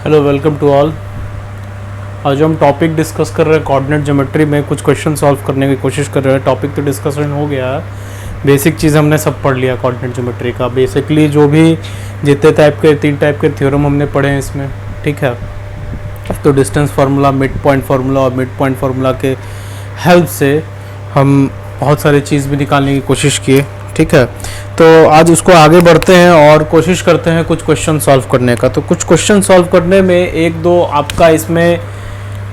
Hello, welcome to all. आज हम topic discuss कर रहे हैं कोऑर्डिनेट ज्योमेट्री में कुछ क्वेश्चन सॉल्व करने की कोशिश कर रहे हैं। टॉपिक तो डिस्कशन हो गया है, बेसिक चीज़ हमने सब पढ़ लिया कोऑर्डिनेट ज्योमेट्री का। बेसिकली जो भी जितने तीन टाइप के थ्योरम हमने पढ़े हैं इसमें, ठीक है। तो distance formula, mid point formula और मिड पॉइंट फार्मूला के हेल्प से हम बहुत सारी चीज़ भी निकालने की कोशिश किए, ठीक है। तो आज उसको आगे बढ़ते हैं और कोशिश करते हैं कुछ क्वेश्चन सॉल्व करने का। तो कुछ क्वेश्चन सॉल्व करने में एक दो आपका इसमें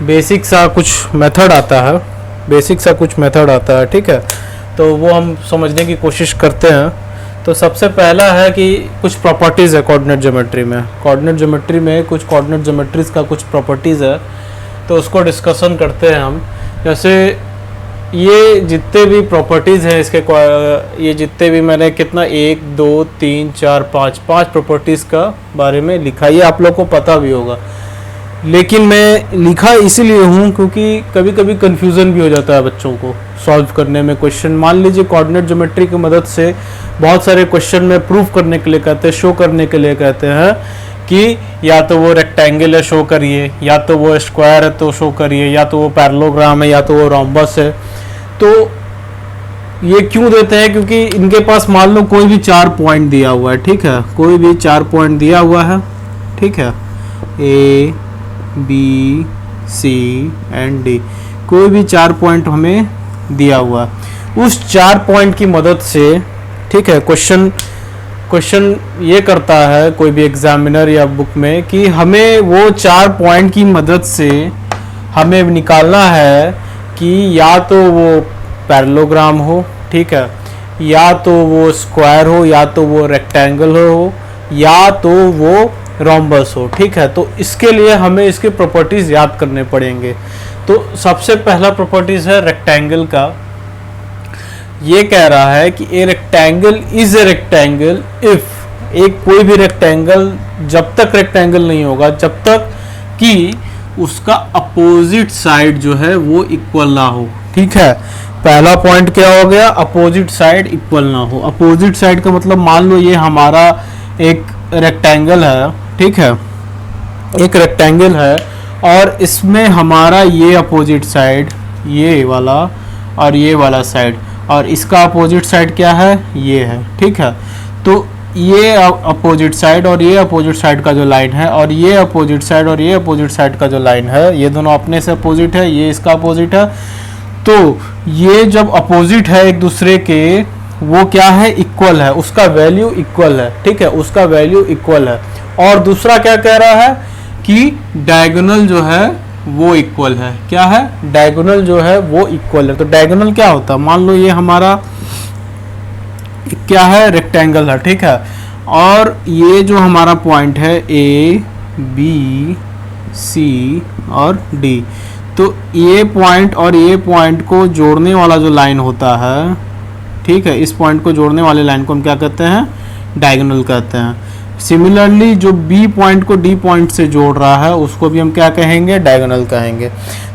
बेसिक सा कुछ मेथड आता है, ठीक है। तो वो हम समझने की कोशिश करते हैं। तो सबसे पहला है कि कुछ प्रॉपर्टीज़ है कोऑर्डिनेट ज्योमेट्री में। कुछ कोऑर्डिनेट ज्योमेट्रीज का कुछ प्रॉपर्टीज़ है, तो उसको डिस्कशन करते हैं हम। जैसे ये जितने भी प्रॉपर्टीज़ हैं इसके, ये जितने भी मैंने कितना 1 2 3 4 5 प्रॉपर्टीज़ का बारे में लिखा, ये आप लोग को पता भी होगा। लेकिन मैं लिखा इसीलिए हूँ क्योंकि कभी कभी कन्फ्यूज़न भी हो जाता है बच्चों को सॉल्व करने में क्वेश्चन। मान लीजिए कोऑर्डिनेट ज्योमेट्री की मदद से बहुत सारे क्वेश्चन में प्रूफ करने के लिए कहते हैं, शो करने के लिए कहते हैं कि या तो वो रेक्टेंगल है शो करिए, या तो वो स्क्वायर है तो शो करिए, या तो वो पैरेललोग्राम है, या तो वो रोम्बस है। तो ये क्यों देते हैं? क्योंकि इनके पास मान लो कोई भी 4 पॉइंट दिया हुआ है, ठीक है। कोई भी 4 पॉइंट दिया हुआ है, ठीक है। A B C and D, कोई भी 4 पॉइंट हमें दिया हुआ है। उस 4 पॉइंट की मदद से, ठीक है, क्वेश्चन ये करता है कोई भी एग्जामिनर या बुक में कि हमें वो 4 पॉइंट की मदद से हमें निकालना है कि या तो वो पैरेललोग्राम हो, ठीक है, या तो वो स्क्वायर हो, या तो वो रेक्टेंगल हो, या तो वो रोम्बस हो, ठीक है। तो इसके लिए हमें इसके प्रॉपर्टीज याद करने पड़ेंगे। तो सबसे पहला प्रॉपर्टीज है रेक्टेंगल का। ये कह रहा है कि a rectangle is a rectangle if, एक कोई भी रेक्टेंगल जब तक रेक्टेंगल नहीं होगा जब तक कि उसका अपोजिट साइड जो है वो इक्वल ना हो, ठीक है। पहला पॉइंट क्या हो गया? अपोजिट साइड इक्वल ना हो। अपोजिट साइड का मतलब मान लो ये हमारा एक रेक्टेंगल है, ठीक है, एक रेक्टेंगल है और इसमें हमारा ये अपोजिट साइड, ये वाला और ये वाला साइड, और इसका अपोजिट साइड क्या है? ये है, ठीक है। तो ये अपोजिट साइड और ये अपोजिट साइड का जो लाइन है, और ये अपोजिट साइड और ये अपोजिट साइड का जो लाइन है, ये दोनों अपने से अपोजिट है, ये इसका अपोजिट है। तो ये जब अपोजिट है एक दूसरे के, वो क्या है? इक्वल है, उसका वैल्यू इक्वल है, ठीक है, उसका वैल्यू इक्वल है। और दूसरा क्या कह रहा है कि डायगोनल जो है वो इक्वल है। क्या है? डायगोनल जो है वो इक्वल है। तो डायगोनल क्या होता है? मान लो ये हमारा क्या है? रेक्टेंगल है, ठीक है। और ये जो हमारा पॉइंट है A B C और D, तो ये पॉइंट और ये पॉइंट को जोड़ने वाला जो लाइन होता है, ठीक है, इस पॉइंट को जोड़ने वाले लाइन को हम क्या कहते हैं? डायगोनल कहते हैं। सिमिलरली जो B पॉइंट को D पॉइंट से जोड़ रहा है उसको भी हम क्या कहेंगे? डायगोनल कहेंगे।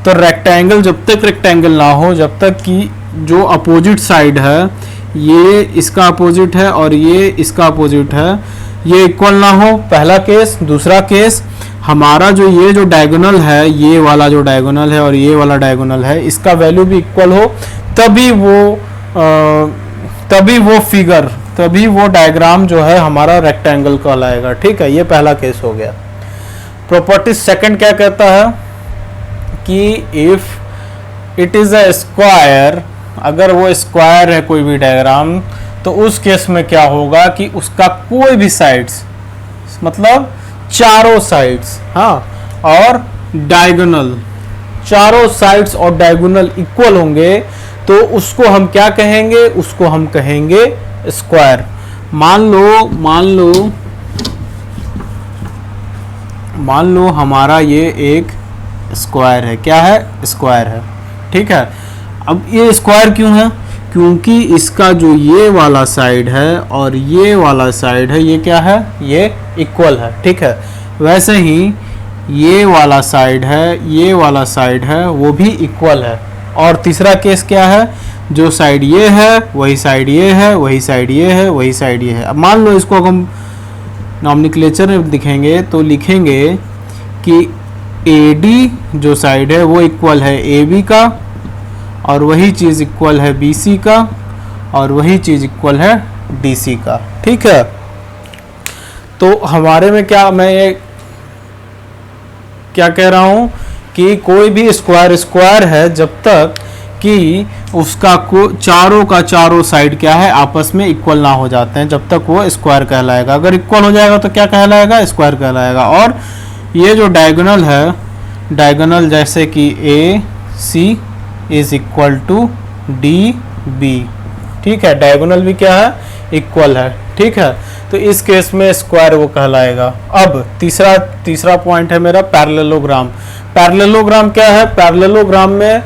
तो रेक्टेंगल जब तक रेक्टेंगल ना हो, जब तक कि जो अपोजिट साइड है, ये इसका अपोजिट है और ये इसका अपोजिट है, ये इक्वल ना हो, पहला केस। दूसरा केस, हमारा जो ये जो डायगोनल है, ये वाला जो डायगोनल है और ये वाला डायगोनल है, इसका वैल्यू भी इक्वल हो, तभी वो डायग्राम जो है हमारा रेक्टेंगल कहलाएगा, ठीक है। ये पहला केस हो गया। प्रॉपर्टी सेकंड क्या कहता है कि if it is a square, अगर वो स्क्वायर है कोई भी डायग्राम, तो उस केस में क्या होगा कि उसका कोई भी साइड्स, मतलब चारों साइड्स, हाँ, और डायगोनल, चारों साइड्स और डायगोनल इक्वल होंगे, तो उसको हम क्या कहेंगे? उसको हम कहेंगे स्क्वायर। मान लो हमारा ये एक स्क्वायर है। क्या है? स्क्वायर है, ठीक है। अब ये स्क्वायर क्यों है? क्योंकि इसका जो ये वाला साइड है और ये वाला साइड है, ये क्या है? ये इक्वल है, ठीक है। वैसे ही ये वाला साइड है, ये वाला साइड है, वो भी इक्वल है। और तीसरा केस क्या है? जो साइड ये है वही साइड ये है, वही साइड ये है, वही साइड ये है। अब मान लो इसको हम नॉमेनक्लेचर में दिखेंगे तो लिखेंगे कि AD जो साइड है वो इक्वल है AB का, और वही चीज़ इक्वल है BC का, और वही चीज़ इक्वल है DC का। ठीक है, तो हमारे में क्या, मैं ये क्या कह रहा हूँ कि कोई भी स्क्वायर है जब तक कि उसका चारों का चारों साइड क्या है, आपस में इक्वल ना हो जाते हैं, जब तक वो स्क्वायर कहलाएगा। अगर इक्वल हो जाएगा तो क्या कहलाएगा, स्क्वायर कहलाएगा। और ये जो डायगोनल है, डायगोनल जैसे कि AC is equal to DB, ठीक है, डायगोनल भी क्या है, इक्वल है। ठीक है, तो इस केस में स्क्वायर वो कहलाएगा। अब तीसरा पॉइंट है मेरा पैरेललोग्राम। पैरेललोग्राम क्या है, पैरेललोग्राम में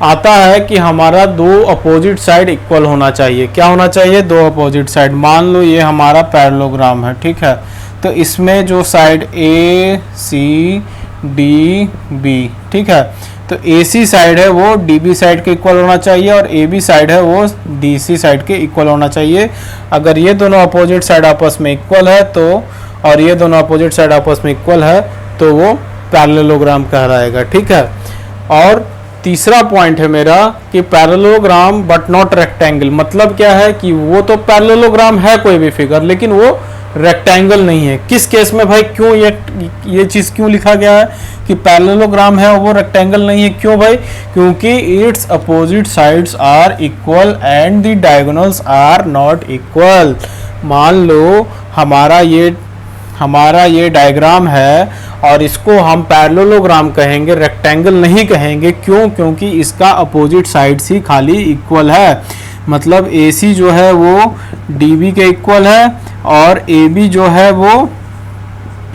आता है कि हमारा दो अपोजिट साइड इक्वल होना चाहिए। क्या होना चाहिए, दो अपोजिट साइड। मान लो ये हमारा पैरेललोग्राम है, ठीक है, तो इसमें जो साइड ACDB, ठीक है, तो AC साइड है वो DB साइड के इक्वल होना चाहिए, और AB साइड है वो DC साइड के इक्वल होना चाहिए। अगर ये दोनों अपोजिट साइड आपस में इक्वल है तो, और ये दोनों अपोजिट साइड आपस में इक्वल है तो वो पैरेललोग्राम कहलाएगा। ठीक है, और तीसरा पॉइंट है मेरा कि पैरेललोग्राम बट नॉट रेक्टेंगल। मतलब क्या है कि वो तो पैरेललोग्राम है कोई भी फिगर, लेकिन वो रेक्टेंगल नहीं है। किस केस में भाई, क्यों ये चीज़ क्यों लिखा गया है कि पैरेललोग्राम है और वो रेक्टेंगल नहीं है? क्यों भाई? क्योंकि it's opposite sides are equal and the diagonals are not equal. मान लो हमारा ये डायग्राम है और इसको हम पैरेललोग्राम कहेंगे, रेक्टेंगल नहीं कहेंगे। क्यों? क्योंकि इसका अपोजिट साइड्स ही खाली इक्वल है। मतलब AC जो है वो DB के इक्वल है, और AB जो है वो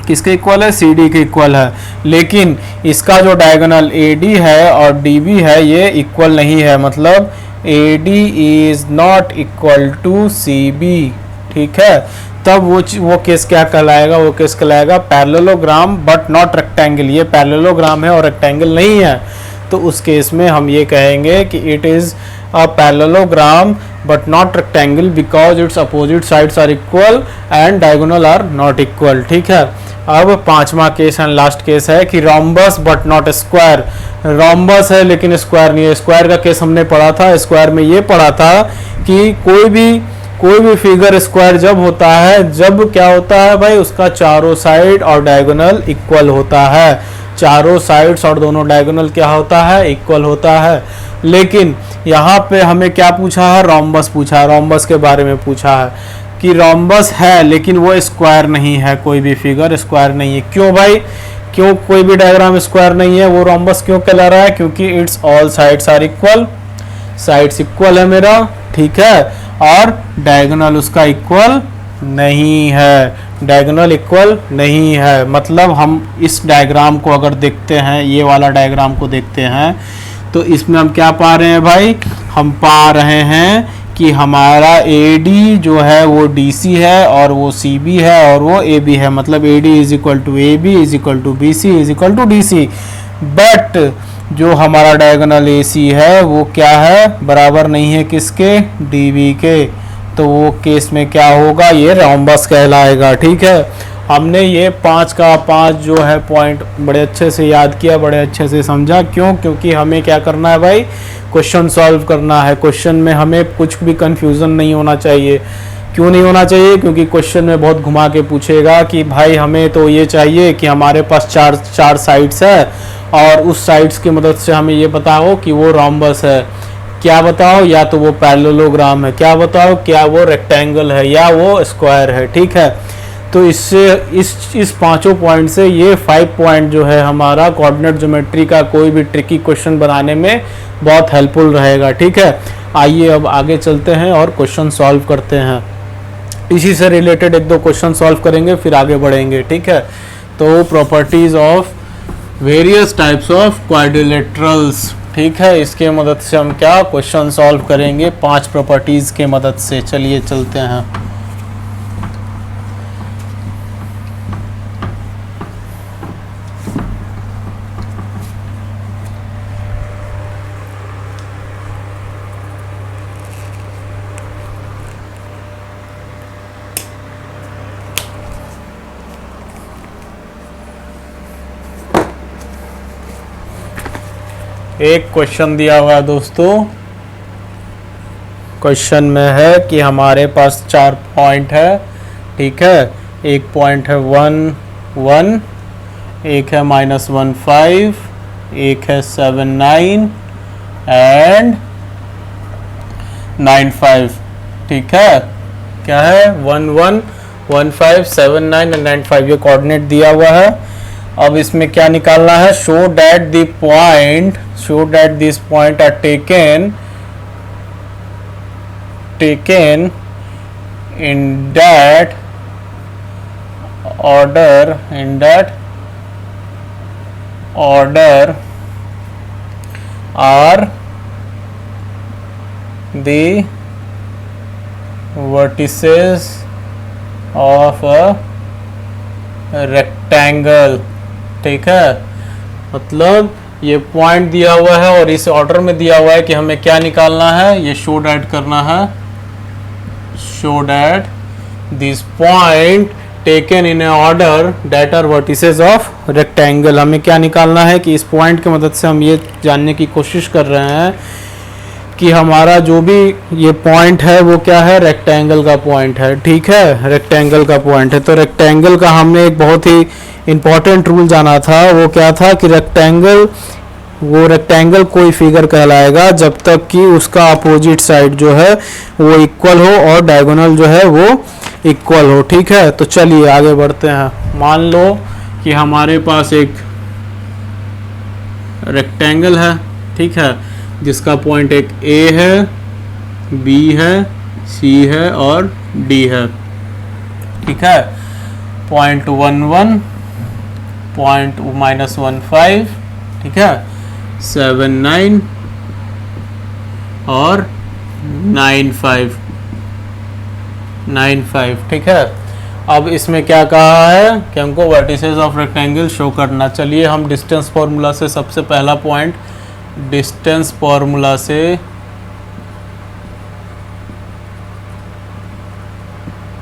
किसके इक्वल है, CD के इक्वल है। लेकिन इसका जो डायगोनल AD है और DB है ये इक्वल नहीं है। मतलब AD is not equal to CB। ठीक है, तब वो केस क्या कहलाएगा, वो केस कहलाएगा पैरेललोग्राम बट नॉट रेक्टेंगल। ये पैरेललोग्राम है और रेक्टेंगल नहीं है, तो उस केस में हम ये कहेंगे कि it is a parallelogram but not rectangle because it's opposite sides are equal and diagonal are not equal. ठीक है, अब पांचवा केस एंड लास्ट केस है कि rhombus but not square. Rhombus है लेकिन स्क्वायर नहीं है। स्क्वायर का केस हमने पढ़ा था, स्क्वायर में ये पढ़ा था कि कोई भी फिगर स्क्वायर जब होता है, जब क्या होता है भाई, उसका चारों साइड और डायगोनल इक्वल होता है। चारों साइड्स और दोनों डायगोनल क्या होता है, इक्वल होता है। लेकिन यहाँ पे हमें क्या पूछा है, रोम्बस पूछा है, रोम्बस के बारे में पूछा है कि रोम्बस है लेकिन वो स्क्वायर नहीं है, कोई भी फिगर स्क्वायर नहीं है। क्यों भाई, क्यों कोई भी डायग्राम स्क्वायर नहीं है, वो रोम्बस क्यों कहला रहा है? क्योंकि it's all sides are equal, sides equal है मेरा, ठीक है, और डायगोनल उसका इक्वल नहीं है, डायगोनल इक्वल नहीं है। मतलब हम इस डायग्राम को अगर देखते हैं, ये वाला डायग्राम को देखते हैं, तो इसमें हम क्या पा रहे हैं भाई, हम पा रहे हैं कि हमारा AD जो है वो DC है और वो CB है और वो AB है। मतलब AD is equal to AB is equal to BC is equal to DC। But जो हमारा डायगोनल AC है वो क्या है, बराबर नहीं है किसके, DB के। तो वो केस में क्या होगा, ये रोम्बस कहलाएगा। ठीक है, हमने ये 5 का 5 जो है पॉइंट बड़े अच्छे से याद किया, बड़े अच्छे से समझा। क्यों? क्योंकि हमें क्या करना है भाई, क्वेश्चन सॉल्व करना है। क्वेश्चन में हमें कुछ भी कंफ्यूजन नहीं होना चाहिए। क्यों नहीं होना चाहिए? क्योंकि क्वेश्चन में बहुत घुमा के पूछेगा कि भाई हमें तो ये चाहिए कि हमारे पास चार साइड्स है और उस साइड्स की मदद से हमें ये बताओ कि वो रोम्बस है, क्या बताओ, या तो वो पैरेललोग्राम है, क्या बताओ, क्या वो रेक्टेंगल है, या वो स्क्वायर है। ठीक है, तो इससे इस पांचों पॉइंट से ये 5 पॉइंट जो है हमारा कोऑर्डिनेट ज्योमेट्री का कोई भी ट्रिकी क्वेश्चन बनाने में बहुत हेल्पफुल रहेगा। ठीक है, आइए अब आगे चलते हैं और क्वेश्चन सॉल्व करते हैं। इसी से रिलेटेड 1-2 क्वेश्चन सॉल्व करेंगे, फिर आगे बढ़ेंगे। ठीक है, तो properties of various types of quadrilaterals. ठीक है, इसके मदद से हम क्या क्वेश्चन सॉल्व करेंगे, 5 प्रॉपर्टीज के मदद से। चलिए चलते हैं। एक क्वेश्चन दिया हुआ है दोस्तों। क्वेश्चन में है कि हमारे पास 4 पॉइंट है, ठीक है। एक पॉइंट है 1 1, एक है -1 5, एक है 7 9 एंड 9 5, ठीक है। क्या है 1 1 1 5 7 9 एंड 9 5, ये कोऑर्डिनेट दिया हुआ है। अब इसमें क्या निकालना है, show that this point are taken in that order are the vertices of a rectangle, ठीक है। मतलब ये पॉइंट दिया हुआ है और इस ऑर्डर में दिया हुआ है कि हमें क्या निकालना है, ये शो डैट करना है। Show that this point taken in a order that are vertices of rectangle. हमें क्या निकालना है कि इस पॉइंट की मदद से हम ये जानने की कोशिश कर रहे हैं कि हमारा जो भी ये पॉइंट है वो क्या है, रेक्टेंगल का पॉइंट है, ठीक है। रेक्टेंगल का पॉइंट है, तो रेक्टेंगल का हमने एक बहुत ही इंपॉर्टेंट रूल जाना था। वो क्या था कि रेक्टेंगल कोई फिगर कहलाएगा जब तक कि उसका अपोजिट साइड जो है वो इक्वल हो और डायगोनल जो है वो इक्वल हो, ठीक है। तो चलिए आगे बढ़ते हैं। मान लो कि हमारे पास एक रेक्टेंगल है, ठीक है, जिसका पॉइंट एक ए है, बी है, सी है और डी है, ठीक है। पॉइंट 1 1, पॉइंट -1 5, ठीक है, 7 9 और 9 5, ठीक है। अब इसमें क्या कहा है कि हमको वर्टिसेस ऑफ रेक्टेंगल शो करना। चलिए हम डिस्टेंस फॉर्मूला से सबसे पहला पॉइंट, डिस्टेंस फॉर्मूला से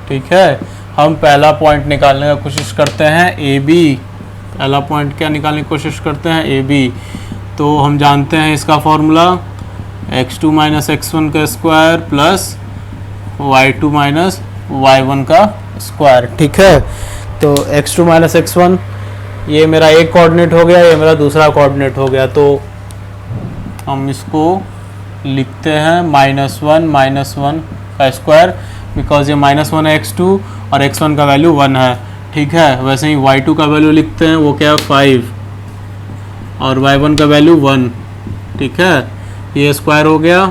ठीक है, हम पहला पॉइंट निकालने का कोशिश करते हैं ए बी। पहला पॉइंट क्या निकालने की कोशिश करते हैं, ए बी। तो हम जानते हैं इसका फॉर्मूला x2 - x1 का स्क्वायर प्लस y2 - y1 का स्क्वायर, ठीक है। तो x2 - x1 ये मेरा एक कोऑर्डिनेट हो गया, ये मेरा दूसरा कोऑर्डिनेट हो गया। तो हम इसको लिखते हैं -1 का स्क्वायर, बिकॉज ये -1 है x2 और x1 का वैल्यू 1 है, ठीक है। वैसे ही y2 का वैल्यू लिखते हैं, वो क्या है 5 और y1 का वैल्यू 1, ठीक है। ये स्क्वायर हो गया।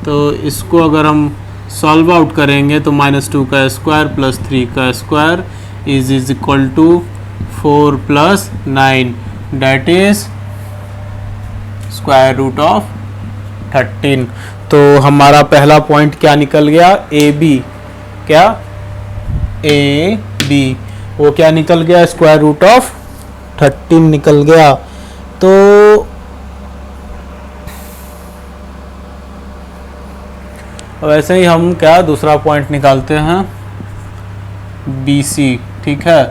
तो इसको अगर हम सॉल्व आउट करेंगे तो -2 का स्क्वायर प्लस 3 का square is equal to 4 + 9, that is square root of 13। तो हमारा पहला पॉइंट क्या निकल गया, ए बी। क्या, ए बी, वो क्या निकल गया, स्क्वायर रूट ऑफ 13 निकल गया। तो वैसे ही हम क्या दूसरा पॉइंट निकालते हैं, बी सी, ठीक है।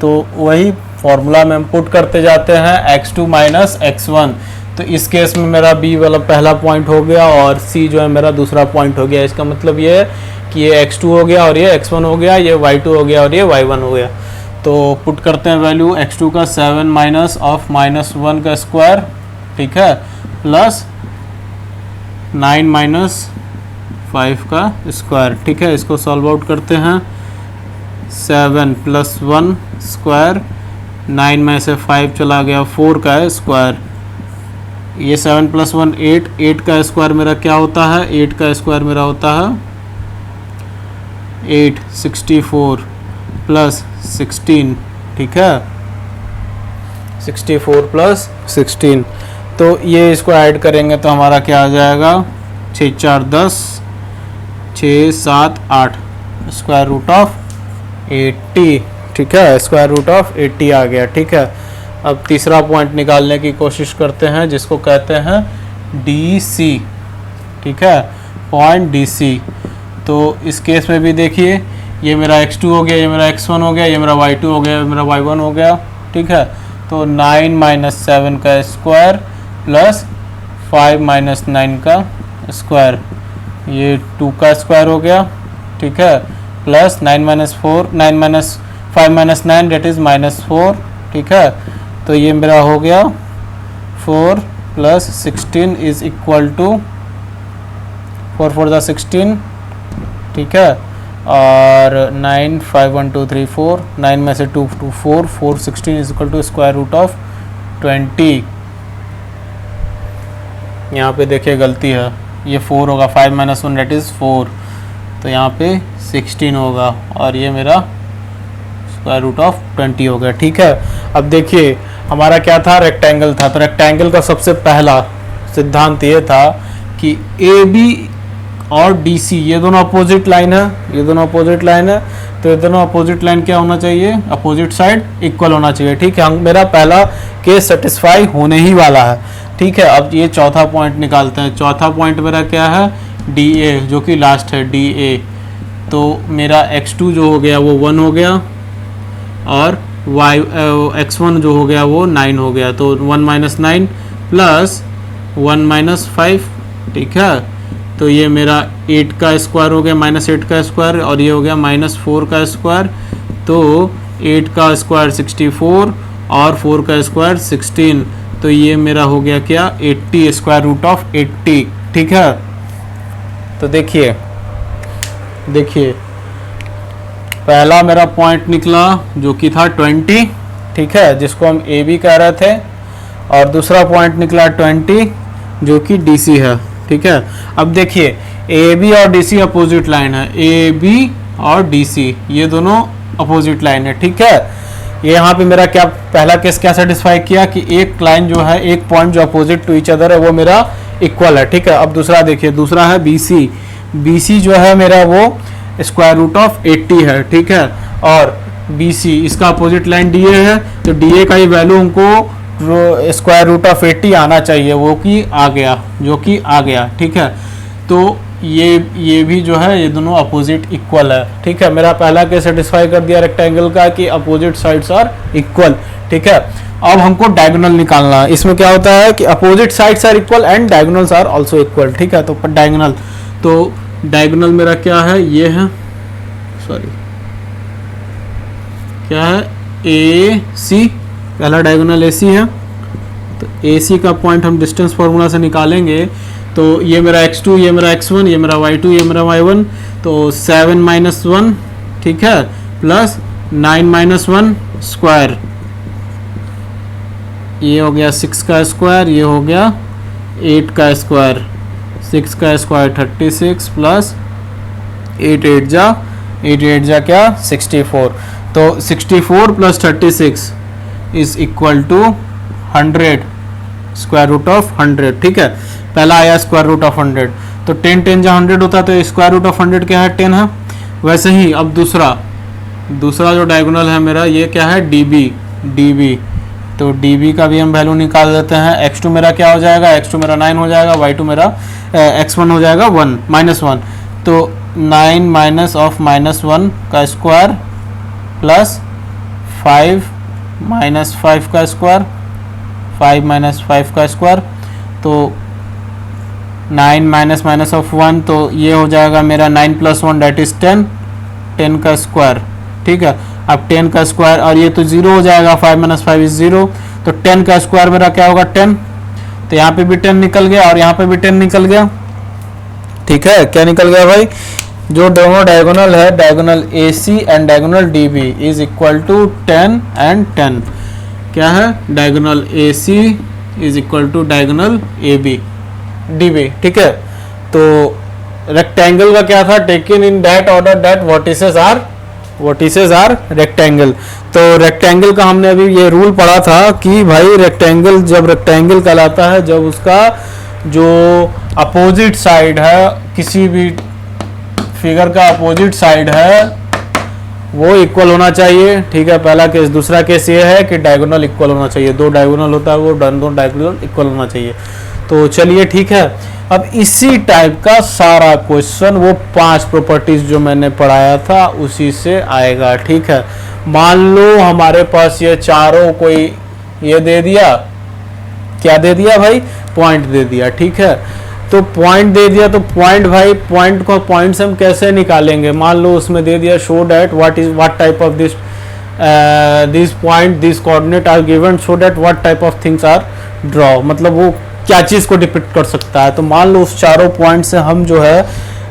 तो वही फॉर्मूला में हम पुट करते जाते हैं, x2 - x1। तो इस केस में मेरा बी वाला पहला पॉइंट हो गया और सी जो है मेरा दूसरा पॉइंट हो गया। इसका मतलब ये है कि ये x2 हो गया और ये x1 हो गया, ये y2 हो गया और ये y1 हो गया। तो पुट करते हैं वैल्यू, x2 का 7 - -1 का स्क्वायर, ठीक है, प्लस 9 - 5 का स्क्वायर, ठीक है। इसको सॉल्व आउट करते हैं, 7 + 1 स्क्वायर, 9 में से 5 चला गया, 4 का स्क्वायर। ये 7 + 1 8, 8 का स्क्वायर मेरा क्या होता है, 8 का स्क्वायर मेरा होता है 8, 64 + 16, ठीक है, 64 + 16। तो ये इसको ऐड करेंगे तो हमारा क्या आ जाएगा, 6 4 10, 6 7 8, स्क्वायर रूट ऑफ 80, ठीक है, स्क्वायर रूट ऑफ 80 आ गया, ठीक है। अब तीसरा पॉइंट निकालने की कोशिश करते हैं, जिसको कहते हैं डी सी, ठीक है, पॉइंट डी सी। तो इस केस में भी देखिए, ये मेरा x2 हो गया, ये मेरा x1 हो गया, ये मेरा y2 हो गया, ये मेरा y1 हो गया, ठीक है। तो 9 - 7 का स्क्वायर प्लस 5 माइनस 9 का स्क्वायर, ये 2 का स्क्वायर हो गया, ठीक है, plus 9 minus 4, 9 minus 5 minus 9 that is -4, ठीक है। तो ये मेरा हो गया 4 प्लस 16 इज इक्वल टू 4 4 ज़ा 16, ठीक है, और 9 5 1 2 3 4, 9 में से 2 2 4, 4 16 is equal to square root of 20। यहाँ पे देखिए गलती है, ये 4 होगा, 5 माइनस 1 डेट इज़ 4, तो यहाँ पे 16 होगा और ये मेरा स्क्वायर रूट ऑफ 20 हो गया, ठीक है। अब देखिए हमारा क्या था, रेक्टेंगल था, तो रेक्टेंगल का सबसे पहला सिद्धांत ये था कि ए बी और डी सी ये दोनों अपोजिट लाइन है, ये दोनों अपोजिट लाइन है, तो ये दोनों अपोजिट लाइन क्या होना चाहिए, अपोजिट साइड इक्वल होना चाहिए, ठीक है। मेरा पहला केस सेटिस्फाई होने ही वाला है, ठीक है। अब ये चौथा पॉइंट निकालते हैं। चौथा पॉइंट मेरा क्या है, डी ए, जो कि लास्ट है डी ए। तो मेरा x2 जो हो गया वो 1 हो गया और x1 जो हो गया वो 9 हो गया, तो 1 माइनस 9 प्लस 1 माइनस 5, ठीक है। तो ये मेरा 8 का स्क्वायर हो गया, -8 का स्क्वायर, और ये हो गया -4 का स्क्वायर, तो 8 का स्क्वायर 64 और 4 का स्क्वायर 16, तो ये मेरा हो गया क्या, 80, स्क्वायर रूट ऑफ 80, ठीक है। तो देखिए पहला मेरा पॉइंट निकला जो कि था 20, ठीक है, जिसको हम ए बी कह रहे थे, और दूसरा पॉइंट निकला 20 जो कि डी सी है, ठीक है। अब देखिए ए बी और डी सी अपोजिट लाइन है, ए बी और डी सी ये दोनों अपोजिट लाइन है, ठीक है। ये यहाँ पे मेरा क्या पहला केस क्या सेटिस्फाई किया कि एक लाइन जो है, एक पॉइंट जो अपोजिट टू ईच अदर है वो मेरा इक्वल है, ठीक है। अब दूसरा देखिए, दूसरा है बी सी। बी सी जो है मेरा वो स्क्वायर रूट ऑफ 80 है, ठीक है, और बी सी इसका अपोजिट लाइन डी ए है, तो डी ए का ही वैल्यू हमको स्क्वायर रूट ऑफ 80 आना चाहिए, वो कि आ गया, जो कि आ गया, ठीक है। तो ये भी जो है ये दोनों अपोजिट इक्वल है, ठीक है। मेरा पहला केस सेटिस्फाई कर दिया रेक्टेंगल का कि अपोजिट साइड्स आर इक्वल, ठीक है। अब हमको डायगोनल निकालना है। इसमें क्या होता है कि opposite sides are equal and diagonals are also equal, ठीक है। तो डायगोनल, तो डायगोनल मेरा क्या है, ये है, सॉरी क्या है, ए सी, पहला डायगोनल ए सी है, तो ए सी का पॉइंट हम डिस्टेंस फार्मूला से निकालेंगे। तो ये मेरा x2, ये मेरा x1, ये मेरा y2, ये मेरा y1, तो 7 माइनस 1, ठीक है, प्लस 9 माइनस 1 स्क्वायर, ये हो गया 6 का स्क्वायर, ये हो गया 8 का स्क्वायर, 6 का स्क्वायर 36 प्लस 8 8 जा क्या 64, तो 64 plus 36 is equal to 100, square root of 100, ठीक है। पहला आया स्क्वायर रूट ऑफ 100, तो 10 10 जा 100 होता है, तो स्क्वायर रूट ऑफ 100 क्या है, 10 है। वैसे ही अब दूसरा जो डायगोनल है मेरा, ये क्या है, डी बी, तो डी बी का भी हम वैल्यू निकाल देते हैं। x2 मेरा क्या हो जाएगा, x2 मेरा 9 हो जाएगा, y2 मेरा x1 हो जाएगा -1, तो 9 माइनस ऑफ -1 का स्क्वायर प्लस 5 माइनस 5 का स्क्वायर, 5 माइनस 5 का स्क्वायर, तो 9 माइनस माइनस ऑफ 1, तो ये हो जाएगा मेरा 9 प्लस 1 डेट इज 10 का स्क्वायर, ठीक है। अब 10 का स्क्वायर और ये तो 0 हो जाएगा, 5 माइनस 5 इज 0, तो 10 का स्क्वायर मेरा क्या होगा 10, तो यहाँ पे भी 10 निकल गया और यहाँ पे भी 10 निकल गया, ठीक है। क्या निकल गया भाई, जो दोनों डायगोनल है, diagonal A C and diagonal D B is equal to 10 and 10, क्या है, diagonal A C is equal to diagonal A B D B, ठीक है। तो रेक्टेंगल का क्या था, taken in that order that vertices are rectangle. तो rectangle का हमने अभी ये रूल पढ़ा था कि भाई रेक्टेंगल जब रेक्टेंगल कहलाता है जब उसका जो अपोजिट साइड है, किसी भी फिगर का अपोजिट साइड है वो इक्वल होना चाहिए, ठीक है, पहला केस। दूसरा केस ये है कि डायगोनल इक्वल होना चाहिए, दो डायगोनल होता है वो दोनों डायगोनल इक्वल होना चाहिए। तो चलिए ठीक है, अब इसी टाइप का सारा क्वेश्चन वो 5 प्रॉपर्टीज जो मैंने पढ़ाया था उसी से आएगा, ठीक है। मान लो हमारे पास ये चारों कोई ये दे दिया, क्या दे दिया भाई, पॉइंट दे दिया, ठीक है। तो पॉइंट दे दिया, तो पॉइंट भाई पॉइंट को पॉइंट से हम कैसे निकालेंगे? मान लो उसमें दे दिया show that what type of this point this coordinate are given, show that what type of things are draw, मतलब वो क्या चीज़ को डिपिक्ट कर सकता है। तो मान लो उस चारों पॉइंट से हम जो है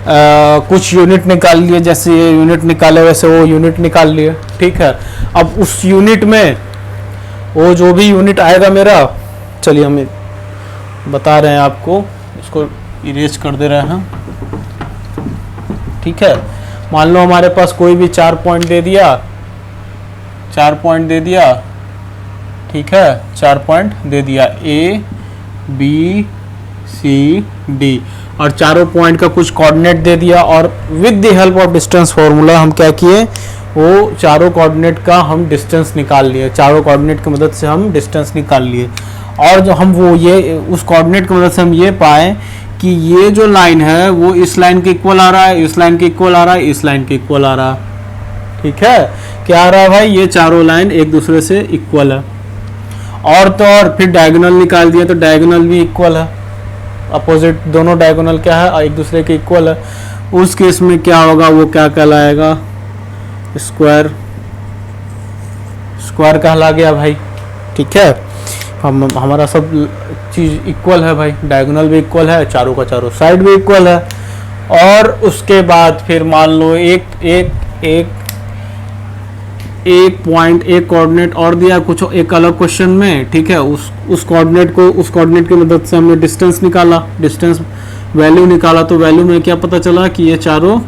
कुछ यूनिट निकाल लिए, जैसे ये यूनिट निकाले वैसे वो यूनिट निकाल लिए, ठीक है। अब उस यूनिट में वो जो भी यूनिट आएगा मेरा, चलिए हम बता रहे हैं आपको, इसको इरेज कर दे रहे हैं, ठीक है। मान लो हमारे पास कोई भी 4 पॉइंट दे दिया, 4 पॉइंट दे दिया, ठीक है, 4 पॉइंट दे दिया A B C D, और चारों पॉइंट का कुछ कोऑर्डिनेट दे दिया, और with the help of distance formula हम क्या किए, वो चारों कोऑर्डिनेट का हम डिस्टेंस निकाल लिए, चारों कोऑर्डिनेट की मदद से हम डिस्टेंस निकाल लिए। और जो हम वो ये उस कोऑर्डिनेट की मदद से हम ये पाए कि ये जो लाइन है वो इस लाइन के इक्वल आ रहा है, इस लाइन के इक्वल आ रहा है, इस लाइन के इक्वल आ रहा है, ठीक है। क्या आ रहा है भाई, ये चारों लाइन एक दूसरे से इक्वल है। और तो और फिर डायगोनल निकाल दिया, तो डायगोनल भी इक्वल है, अपोजिट दोनों डायगोनल क्या है, एक दूसरे के इक्वल है। उस केस में क्या होगा, वो क्या कहलाएगा, स्क्वायर, स्क्वायर कहला गया भाई, ठीक है। हमारा सब चीज़ इक्वल है भाई, डायगोनल भी इक्वल है, चारों का चारों साइड भी इक्वल है। और उसके बाद फिर मान लो एक पॉइंट, एक कोऑर्डिनेट और दिया कुछ एक अलग क्वेश्चन में, ठीक है। उस कोऑर्डिनेट की मदद से हमने डिस्टेंस निकाला, डिस्टेंस वैल्यू निकाला, तो वैल्यू में क्या पता चला कि ये चारों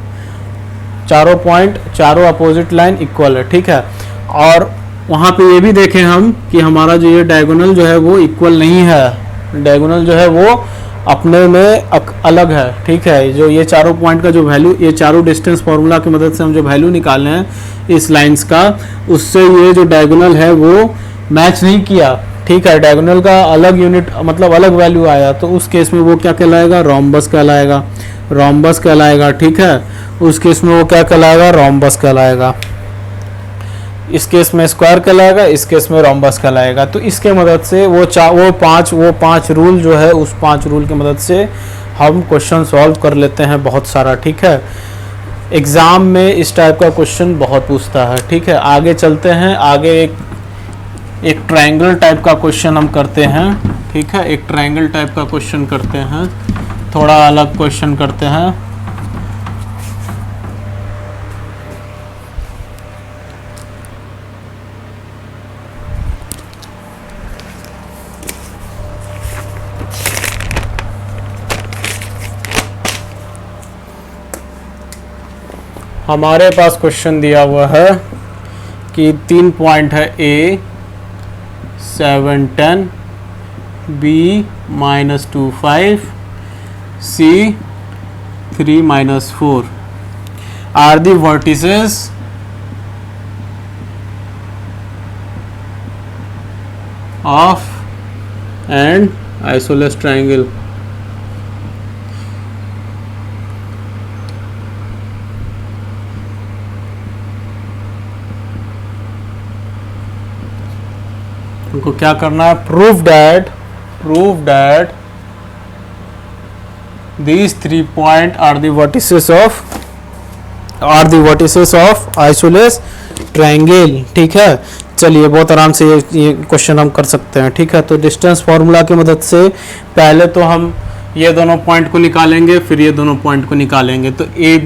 पॉइंट, चारों अपोजिट लाइन इक्वल है, ठीक है। और वहाँ पे ये भी देखें हम कि हमारा जो ये डायगोनल जो है वो इक्वल नहीं है, डायगोनल जो है वो अपने में अलग है, ठीक है। जो ये चारों पॉइंट का जो वैल्यू, ये चारों डिस्टेंस फार्मूला की मदद से हम जो वैल्यू निकाले हैं इस लाइंस का, उससे ये जो डायगोनल है वो मैच नहीं किया, ठीक है। डायगोनल का अलग यूनिट, मतलब अलग वैल्यू आया, तो उस केस में वो क्या कहलाएगा, रोम्बस कहलाएगा, रोम्बस कहलाएगा, ठीक है। उस केस में वो क्या कहलाएगा, रोम्बस कहलाएगा। इस केस में स्क्वायर कहलाएगा, इस केस में रोम्बस कहलाएगा। तो इसके मदद से वो पांच रूल जो है, उस 5 रूल की मदद से हम क्वेश्चन सॉल्व कर लेते हैं बहुत सारा, ठीक है। एग्ज़ाम में इस टाइप का क्वेश्चन बहुत पूछता है, ठीक है। आगे चलते हैं, आगे एक ट्रायंगल टाइप का क्वेश्चन हम करते हैं, ठीक है। एक ट्रायंगल टाइप का क्वेश्चन करते हैं, थोड़ा अलग क्वेश्चन करते हैं। हमारे पास क्वेश्चन दिया हुआ है कि 3 पॉइंट है, A 7 10, B -2 5, C 3 -4 are the vertices of an isosceles triangle. उनको क्या करना है, prove that these 3 points are the vertices of isosceles triangle, ठीक है। चलिए बहुत आराम से ये क्वेश्चन हम कर सकते हैं, ठीक है। तो डिस्टेंस फार्मूला की मदद से पहले तो हम ये दोनों पॉइंट को निकालेंगे, फिर ये दोनों पॉइंट को निकालेंगे। तो ए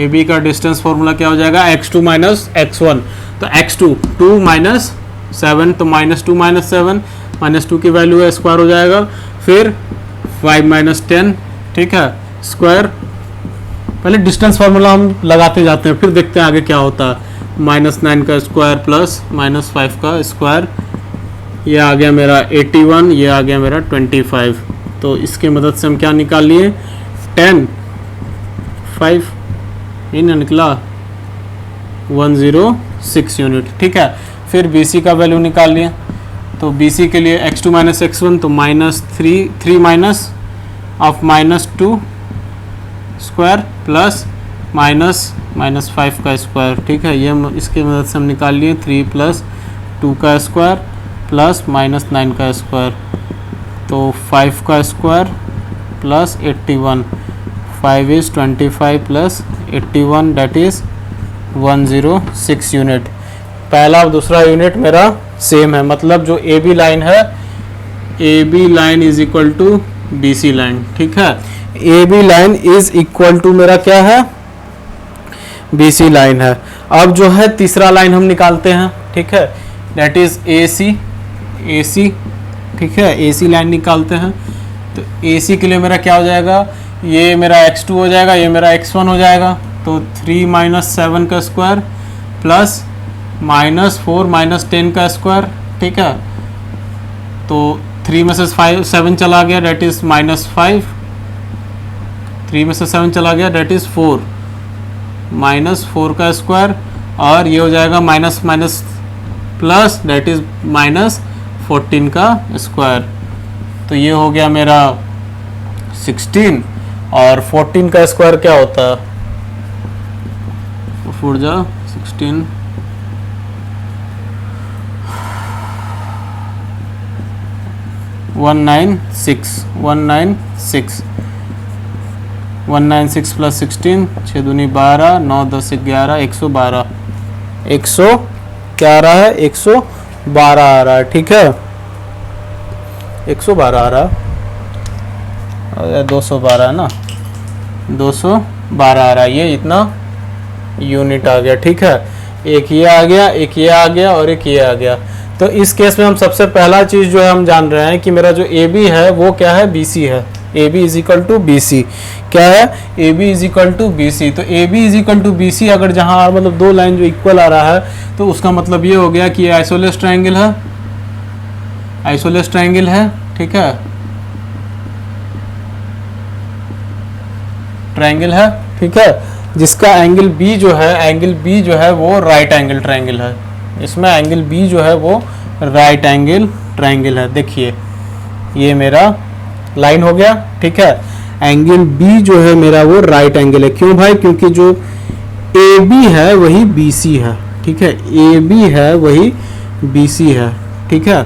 बी का डिस्टेंस फार्मूला क्या हो जाएगा, x2 माइनस x1, तो x2 2 माइनस 7, तो -2 माइनस 7, -2 की वैल्यू है, स्क्वायर हो जाएगा। फिर 5 माइनस 10, ठीक है, स्क्वायर। पहले डिस्टेंस फार्मूला हम लगाते जाते हैं, फिर देखते हैं आगे क्या होता है। -9 का स्क्वायर प्लस -5 का स्क्वायर, ये आ गया मेरा 81, ये आ गया मेरा 25। तो इसके मदद से हम क्या निकाल लिए, 10 5 ये ना निकला 106 यूनिट, ठीक है। फिर BC का वैल्यू निकाल लिए, तो BC के लिए x2 माइनस x1, तो -3 माइनस ऑफ -2 स्क्वायर प्लस -5 का स्क्वायर, ठीक है। ये इसके मदद से हम निकाल लिए 3 + 2 का स्क्वायर प्लस -9 का स्क्वायर। तो 5 का square plus 81, 5 is 25 plus 81 that is 106 unit. पहला और दूसरा यूनिट मेरा सेम है, मतलब जो ए बी लाइन है, A B line is equal to B C line. ठीक है, A B line is equal to मेरा क्या है, बी सी लाइन है। अब जो है तीसरा लाइन हम निकालते हैं। ठीक है, दैट इज ए सी, ए सी। ठीक है, ए सी लाइन निकालते हैं। तो ए सी के लिए मेरा क्या हो जाएगा, ये मेरा x2 हो जाएगा, ये मेरा x1 हो जाएगा। तो 3 माइनस 7 का स्क्वायर प्लस माइनस 4 माइनस 10 का स्क्वायर। ठीक है, तो 3 में से 7 चला गया, डेट इज़ माइनस 5। 3 में से 7 चला गया, डेट इज़ 4, माइनस 4 का स्क्वायर, और ये हो जाएगा minus minus plus, that is minus 14 का स्क्वायर। तो ये हो गया मेरा 16, और 14 का स्क्वायर क्या होता है, फुट जा 16 196 प्लस 16, 6 दूनी 12, 9 10 11, 112, 100 क्या आ रहा है, 112 आ रहा है। ठीक है, 112 आ रहा है, 212 है ना, 212 आ रहा है, ये इतना यूनिट आ गया। ठीक है, एक ये आ गया, एक ये आ गया, और एक ये आ गया। तो इस केस में हम सबसे पहला चीज़ जो है हम जान रहे हैं कि मेरा जो ए बी है वो क्या है, बी सी है। A B is equal to B C, क्या है, A B is equal to B C. तो A B is equal to B C, अगर जहाँ मतलब दो लाइन जो इक्वल आ रहा है, तो उसका मतलब ये हो गया कि ये आइसोलेस ट्रायंगल है, आइसोलेस ट्रायंगल है। ठीक है, ट्रायंगल है। ठीक है, जिसका एंगल बी जो है, एंगल बी जो है वो राइट एंगल ट्रायंगल है। इसमें एंगल बी जो है वो राइट एंगल ट्रायंगल है। देखिए ये मेरा लाइन हो गया। ठीक है, एंगल बी जो है मेरा वो राइट एंगल है। क्यों भाई, क्योंकि जो ए बी है वही बी सी है। ठीक है, ए बी है वही बी सी है। ठीक है,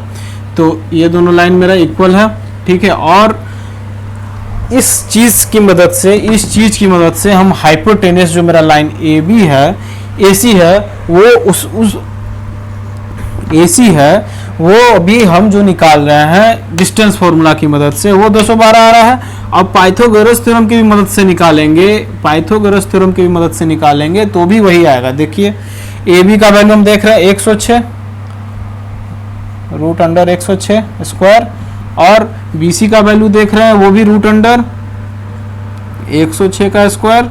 तो ये दोनों लाइन मेरा इक्वल है। ठीक है, और इस चीज़ की मदद से हम हाइपोटेनस जो मेरा लाइन ए बी है, ए सी है, वो उस ए सी है, वो अभी हम जो निकाल रहे हैं डिस्टेंस फॉर्मूला की मदद से, वो 212 आ रहा है। अब पाइथागोरस थ्योरम की भी मदद से निकालेंगे, पाइथागोरस थ्योरम की भी मदद से निकालेंगे तो भी वही आएगा। देखिए ए बी का वैल्यू हम देख रहे हैं 106 रूट अंडर 106 स्क्वायर, और बी सी का वैल्यू देख रहे हैं वो भी रूट अंडर 106 का स्क्वायर।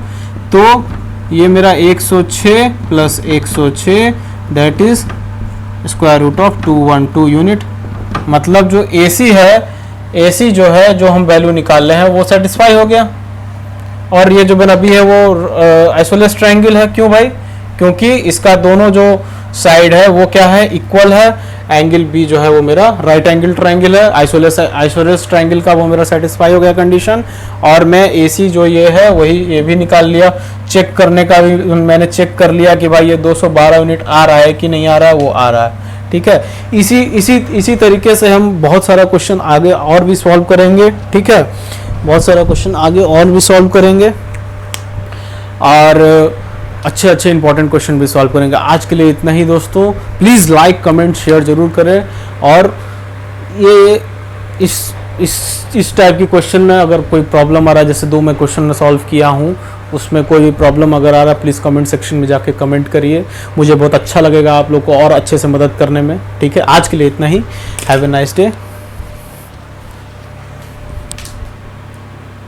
तो ये मेरा 106 plus 106 that is square root of 212 unit. मतलब जो AC है, AC जो है, जो हम वैल्यू निकाल रहे हैं वो सेटिस्फाई हो गया। और ये जो मेरा बी है वो आइसोलेस ट्रायंगल है। क्यों भाई, क्योंकि इसका दोनों जो साइड है वो क्या है, इक्वल है। एंगल बी जो है वो मेरा राइट एंगल ट्रायंगल है, आइसोलेस ट्रायंगल का वो मेरा सेटिस्फाई हो गया कंडीशन। और मैं AC जो ये है वही ये भी निकाल लिया। चेक करने का भी मैंने चेक कर लिया कि भाई ये 212 यूनिट आ रहा है कि नहीं आ रहा है, वो आ रहा है। ठीक है, इसी तरीके से हम बहुत सारा क्वेश्चन आगे और भी सॉल्व करेंगे। ठीक है, बहुत सारा क्वेश्चन आगे और भी सॉल्व करेंगे, और अच्छे इंपॉर्टेंट क्वेश्चन भी सॉल्व करेंगे। आज के लिए इतना ही दोस्तों। प्लीज़ लाइक कमेंट शेयर जरूर करें, और ये इस टाइप की क्वेश्चन में अगर कोई प्रॉब्लम आ रहा है, जैसे 2 मैं क्वेश्चन सॉल्व किया हूँ, उसमें कोई प्रॉब्लम अगर आ रहा है प्लीज़ कमेंट सेक्शन में जाके कमेंट करिए। मुझे बहुत अच्छा लगेगा आप लोग को और अच्छे से मदद करने में। ठीक है, आज के लिए इतना ही। Have a nice day.